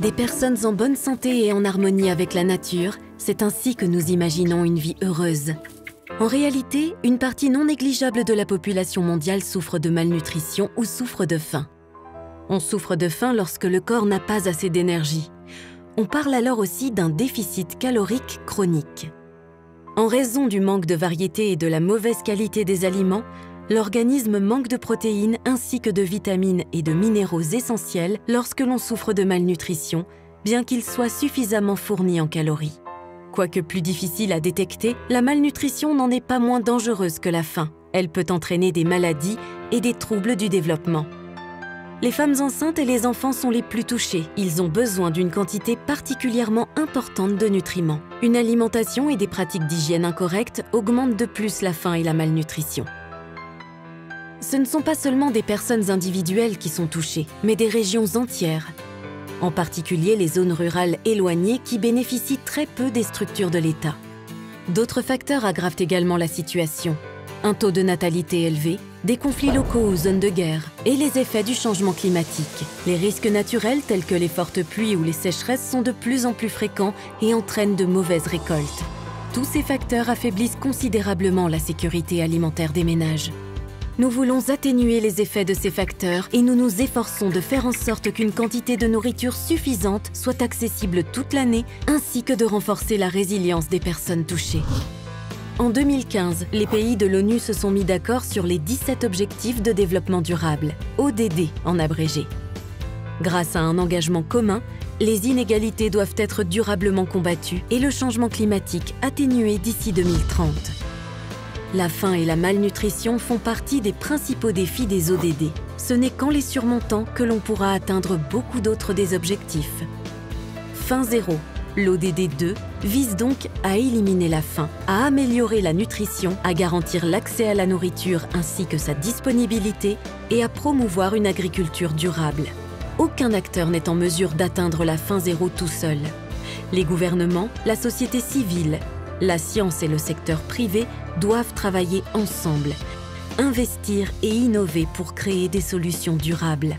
Des personnes en bonne santé et en harmonie avec la nature, c'est ainsi que nous imaginons une vie heureuse. En réalité, une partie non négligeable de la population mondiale souffre de malnutrition ou souffre de faim. On souffre de faim lorsque le corps n'a pas assez d'énergie. On parle alors aussi d'un déficit calorique chronique. En raison du manque de variété et de la mauvaise qualité des aliments, l'organisme manque de protéines ainsi que de vitamines et de minéraux essentiels lorsque l'on souffre de malnutrition, bien qu'ils soient suffisamment fournis en calories. Quoique plus difficile à détecter, la malnutrition n'en est pas moins dangereuse que la faim. Elle peut entraîner des maladies et des troubles du développement. Les femmes enceintes et les enfants sont les plus touchés. Ils ont besoin d'une quantité particulièrement importante de nutriments. Une alimentation et des pratiques d'hygiène incorrectes augmentent de plus la faim et la malnutrition. Ce ne sont pas seulement des personnes individuelles qui sont touchées, mais des régions entières. En particulier les zones rurales éloignées qui bénéficient très peu des structures de l'État. D'autres facteurs aggravent également la situation. Un taux de natalité élevé, des conflits locaux ou zones de guerre, et les effets du changement climatique. Les risques naturels tels que les fortes pluies ou les sécheresses sont de plus en plus fréquents et entraînent de mauvaises récoltes. Tous ces facteurs affaiblissent considérablement la sécurité alimentaire des ménages. Nous voulons atténuer les effets de ces facteurs et nous nous efforçons de faire en sorte qu'une quantité de nourriture suffisante soit accessible toute l'année, ainsi que de renforcer la résilience des personnes touchées. En 2015, les pays de l'ONU se sont mis d'accord sur les 17 objectifs de développement durable, ODD en abrégé. Grâce à un engagement commun, les inégalités doivent être durablement combattues et le changement climatique atténué d'ici 2030. La faim et la malnutrition font partie des principaux défis des ODD. Ce n'est qu'en les surmontant que l'on pourra atteindre beaucoup d'autres des objectifs. Faim zéro. L'ODD 2 vise donc à éliminer la faim, à améliorer la nutrition, à garantir l'accès à la nourriture ainsi que sa disponibilité et à promouvoir une agriculture durable. Aucun acteur n'est en mesure d'atteindre la faim zéro tout seul. Les gouvernements, la société civile, la science et le secteur privé doivent travailler ensemble, investir et innover pour créer des solutions durables.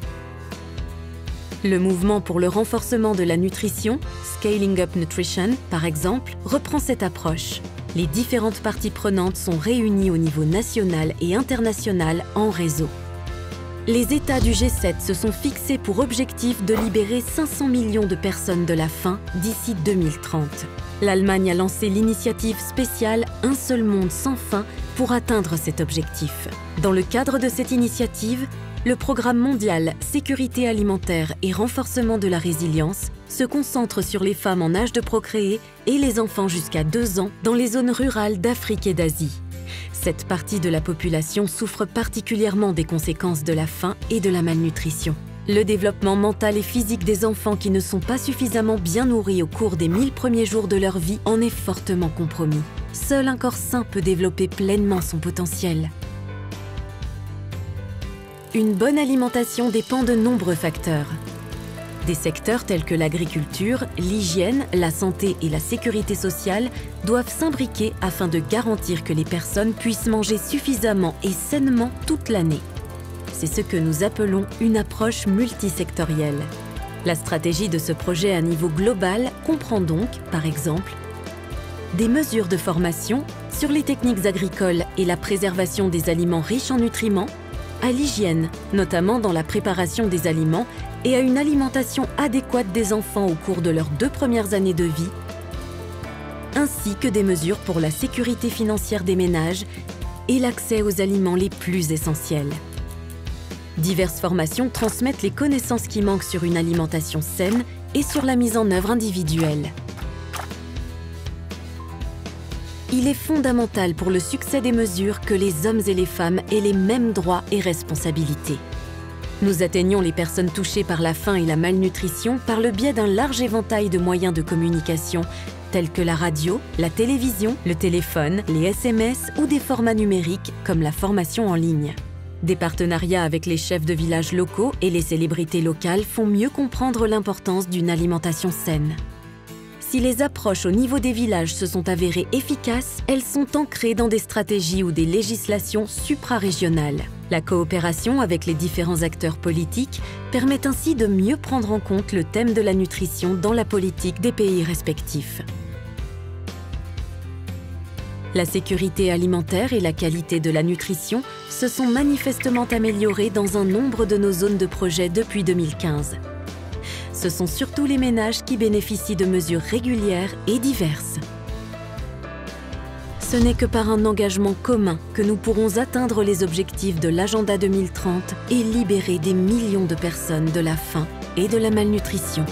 Le mouvement pour le renforcement de la nutrition, Scaling Up Nutrition, par exemple, reprend cette approche. Les différentes parties prenantes sont réunies au niveau national et international en réseau. Les États du G7 se sont fixés pour objectif de libérer 500 millions de personnes de la faim d'ici 2030. L'Allemagne a lancé l'initiative spéciale « Un seul monde sans faim » pour atteindre cet objectif. Dans le cadre de cette initiative, le programme mondial Sécurité alimentaire et renforcement de la résilience se concentre sur les femmes en âge de procréer et les enfants jusqu'à 2 ans dans les zones rurales d'Afrique et d'Asie. Cette partie de la population souffre particulièrement des conséquences de la faim et de la malnutrition. Le développement mental et physique des enfants qui ne sont pas suffisamment bien nourris au cours des 1000 premiers jours de leur vie en est fortement compromis. Seul un corps sain peut développer pleinement son potentiel. Une bonne alimentation dépend de nombreux facteurs. Des secteurs tels que l'agriculture, l'hygiène, la santé et la sécurité sociale doivent s'imbriquer afin de garantir que les personnes puissent manger suffisamment et sainement toute l'année. C'est ce que nous appelons une approche multisectorielle. La stratégie de ce projet à niveau global comprend donc, par exemple, des mesures de formation sur les techniques agricoles et la préservation des aliments riches en nutriments, à l'hygiène, notamment dans la préparation des aliments, et à une alimentation adéquate des enfants au cours de leurs 2 premières années de vie, ainsi que des mesures pour la sécurité financière des ménages et l'accès aux aliments les plus essentiels. Diverses formations transmettent les connaissances qui manquent sur une alimentation saine et sur la mise en œuvre individuelle. Il est fondamental pour le succès des mesures que les hommes et les femmes aient les mêmes droits et responsabilités. Nous atteignons les personnes touchées par la faim et la malnutrition par le biais d'un large éventail de moyens de communication tels que la radio, la télévision, le téléphone, les SMS ou des formats numériques comme la formation en ligne. Des partenariats avec les chefs de villages locaux et les célébrités locales font mieux comprendre l'importance d'une alimentation saine. Si les approches au niveau des villages se sont avérées efficaces, elles sont ancrées dans des stratégies ou des législations suprarégionales. La coopération avec les différents acteurs politiques permet ainsi de mieux prendre en compte le thème de la nutrition dans la politique des pays respectifs. La sécurité alimentaire et la qualité de la nutrition se sont manifestement améliorées dans un nombre de nos zones de projet depuis 2015. Ce sont surtout les ménages qui bénéficient de mesures régulières et diverses. Ce n'est que par un engagement commun que nous pourrons atteindre les objectifs de l'Agenda 2030 et libérer des millions de personnes de la faim et de la malnutrition.